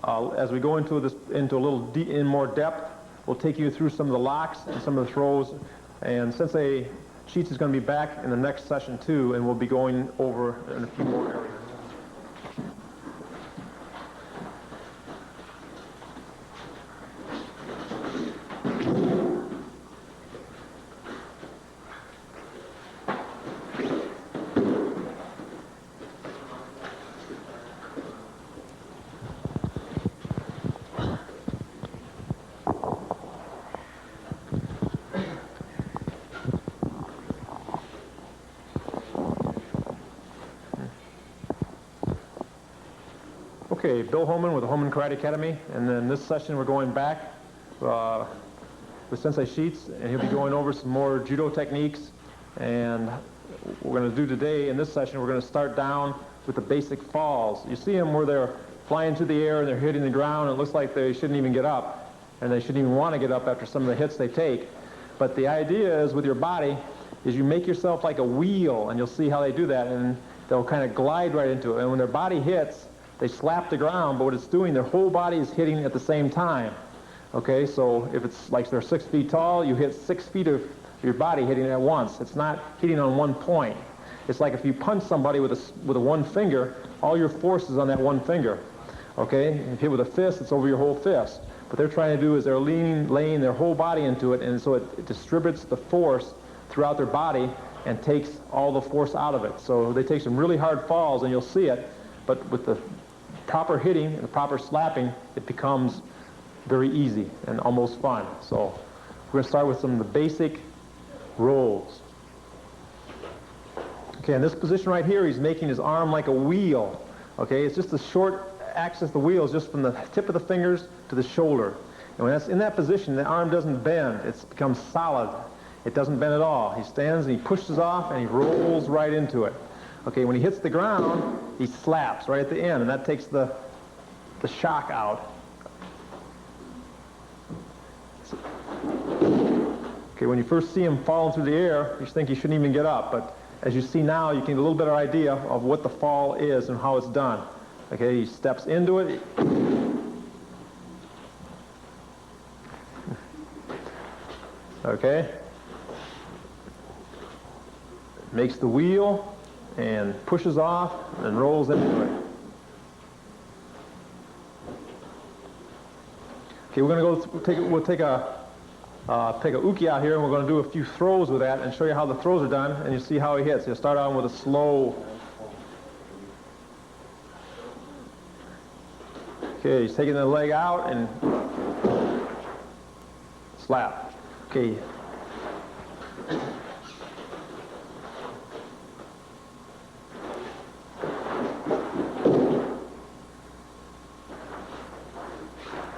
As we go into this, into a little in more depth, we'll take you through some of the locks and some of the throws. And Sensei Sheets is going to be back in the next session too, and we'll be going over in a few more areas. Okay, Bill Homan with the Homan Karate Academy, and then this session we're going back with Sensei Sheets, and he'll be going over some more judo techniques. And what we're going to do today in this session, we're going to start down with the basic falls. You see them where they're flying through the air and they're hitting the ground, and it looks like they shouldn't even get up, and they shouldn't even want to get up after some of the hits they take. But the idea is with your body is you make yourself like a wheel, and you'll see how they do that, and they'll kind of glide right into it. And when their body hits, they slap the ground, but what it's doing, their whole body is hitting at the same time. Okay, so if it's like they're 6 feet tall, you hit 6 feet of your body hitting at once. It's not hitting on one point. It's like if you punch somebody with a one finger, all your force is on that one finger. Okay, if you hit with a fist, it's over your whole fist. What they're trying to do is they're laying their whole body into it, and so it distributes the force throughout their body and takes all the force out of it. So they take some really hard falls, and you'll see it, but with the proper hitting and the proper slapping, it becomes very easy and almost fun. So we're going to start with some of the basic rolls. Okay, in this position right here, he's making his arm like a wheel. Okay, it's just the short axis of the wheel is just from the tip of the fingers to the shoulder. And when that's in that position, the arm doesn't bend. It becomes solid. It doesn't bend at all. He stands and he pushes off and he rolls right into it. Okay, when he hits the ground, he slaps right at the end, and that takes the shock out. Okay, when you first see him falling through the air, you think he shouldn't even get up, but as you see now, you can get a little better idea of what the fall is and how it's done. Okay, he steps into it. Okay. Makes the wheel and pushes off and rolls into it. Okay, we're going to we'll take a uke out here, and we're going to do a few throws with that and show you how the throws are done, and you see how he hits. He'll start out with a slow. Okay, he's taking the leg out and slap. Okay.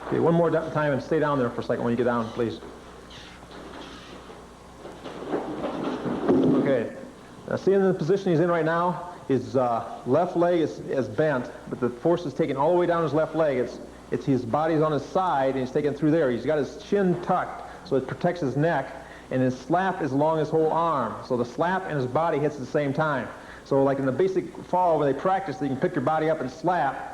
Okay, one more time and stay down there for a second when you get down, please. Okay, now see in the position he's in right now, his left leg is bent, but the force is taken all the way down his left leg. It's his body's on his side, and he's taken through there. He's got his chin tucked, so it protects his neck, and his slap is along his whole arm. So the slap and his body hits at the same time. So like in the basic fall where they practice, you can pick your body up and slap,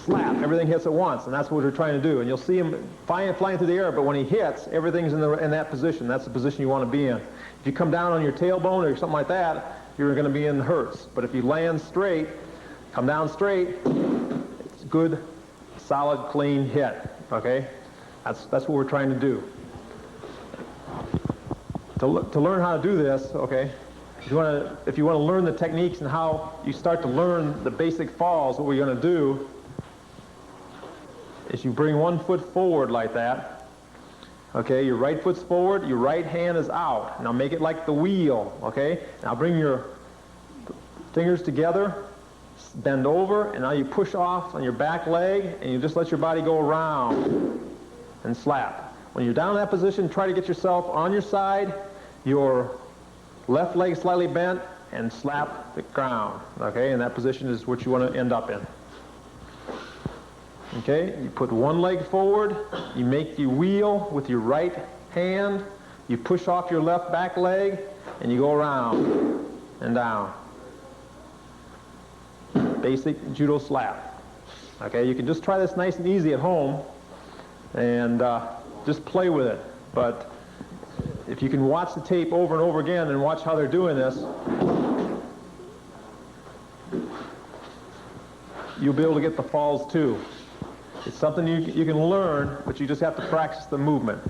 everything hits at once, and that's what we're trying to do. And you'll see him flying through the air, but when he hits, everything's in that position. That's the position you want to be in. If you come down on your tailbone or something like that, you're going to be in the hurts. But if you land straight, come down straight, it's a good, solid, clean hit. Okay, that's what we're trying to do. To learn how to do this, okay, if you want to learn the techniques and how you start to learn the basic falls, what we're going to do is you bring one foot forward like that. Okay, your right foot's forward, your right hand is out. Now make it like the wheel, okay? Now bring your fingers together, bend over, and now you push off on your back leg, and you just let your body go around and slap. When you're down in that position, try to get yourself on your side, your left leg slightly bent, and slap the ground, okay? And that position is what you want to end up in. Okay, you put one leg forward, you make the wheel with your right hand, you push off your left back leg, and you go around and down. Basic judo slap. Okay, you can just try this nice and easy at home and just play with it. But if you can watch the tape over and over again and watch how they're doing this, you'll be able to get the falls too. It's something you can learn, but you just have to practice the movement.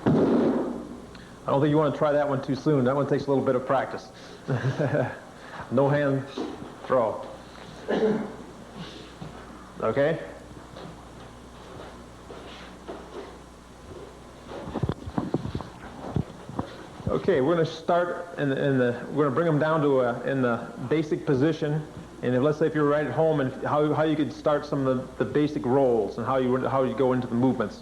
I don't think you want to try that one too soon. That one takes a little bit of practice. No hand throw. Okay? Okay, we're going to start we're going to bring them down to in the basic position. And if, let's say if you're right at home, and how you could start some of the basic rolls and how you go into the movements.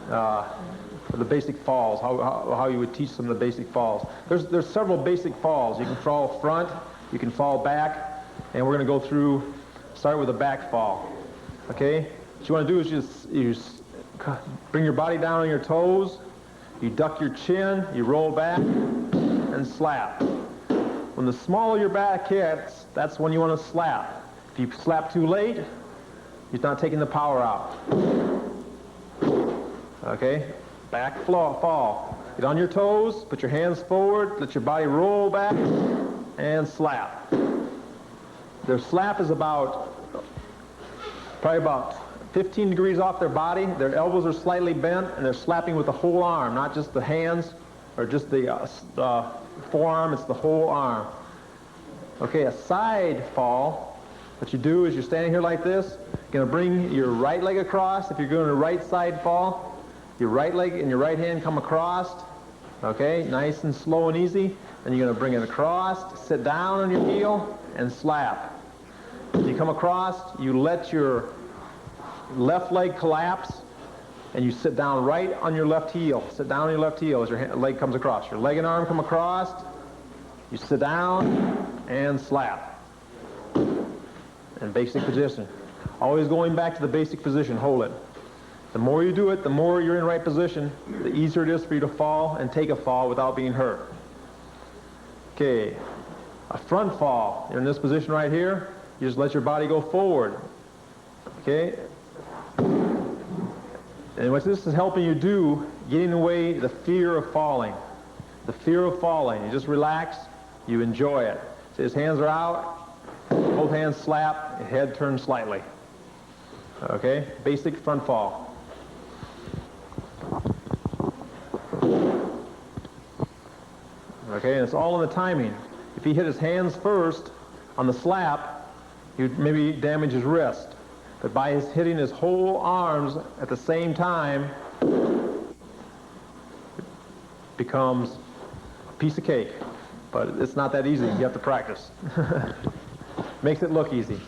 For the basic falls, how you would teach some of the basic falls. There's several basic falls. You can fall front, you can fall back, and we're going to go start with a back fall. Okay? What you want to do is you just bring your body down on your toes, you duck your chin, you roll back, and slap. When the smaller your back hits, that's when you want to slap. If you slap too late, you're not taking the power out. Okay? Back fall. Get on your toes, put your hands forward, let your body roll back, and slap. Their slap is probably about 15 degrees off their body. Their elbows are slightly bent, and they're slapping with the whole arm, not just the hands or just the forearm, it's the whole arm. Okay, a side fall, what you do is you're standing here like this, you're going to bring your right leg across. If you're doing a right side fall, your right leg and your right hand come across, okay, nice and slow and easy. Then you're going to bring it across, sit down on your heel, and slap. When you come across, you let your left leg collapse, and you sit down right on your left heel. Sit down on your left heel as your leg comes across. Your leg and arm come across, you sit down, and slap. In basic position. Always going back to the basic position, hold it. The more you do it, the more you're in right position, the easier it is for you to fall and take a fall without being hurt. Okay, a front fall. You're in this position right here. You just let your body go forward. Okay? And what this is helping you do, getting away the fear of falling. The fear of falling. You just relax, you enjoy it. So his hands are out, both hands slap, head turns slightly. Okay? Basic front fall. Okay, and it's all in the timing. If he hit his hands first on the slap, he'd maybe damage his wrist. But by his hitting his whole arms at the same time, it becomes a piece of cake. But it's not that easy. You have to practice. Makes it look easy.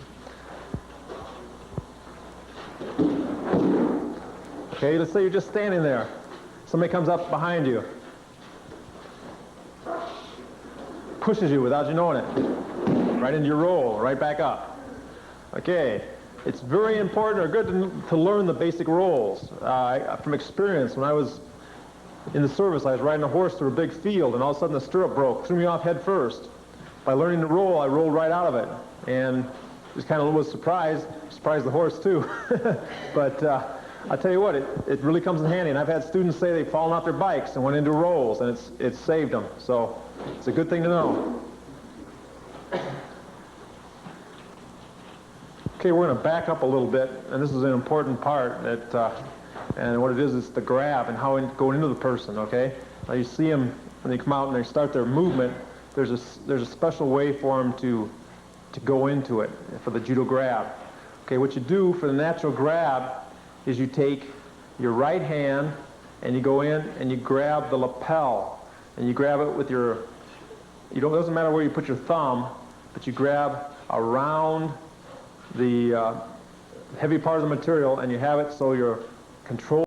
Okay, let's say you're just standing there. Somebody comes up behind you, pushes you without you knowing it, right into your roll, right back up. Okay, it's very important or good to learn the basic rolls. From experience, when I was in the service, I was riding a horse through a big field, and all of a sudden the stirrup broke, threw me off head first. By learning the roll, I rolled right out of it, and just kind of was surprised the horse too. But I tell you what, it really comes in handy, and I've had students say they've fallen off their bikes and went into rolls, and it's saved them. So it's a good thing to know. Okay, we're going to back up a little bit, and this is an important part. And what it is, it's the grab and how going into the person. Okay, now you see them when they come out and they start their movement. There's a special way for them to go into it for the judo grab. Okay, what you do for the natural grab is you take your right hand and you go in and you grab the lapel, and you grab it with your, it doesn't matter where you put your thumb, but you grab around the heavy part of the material, and you have it so your control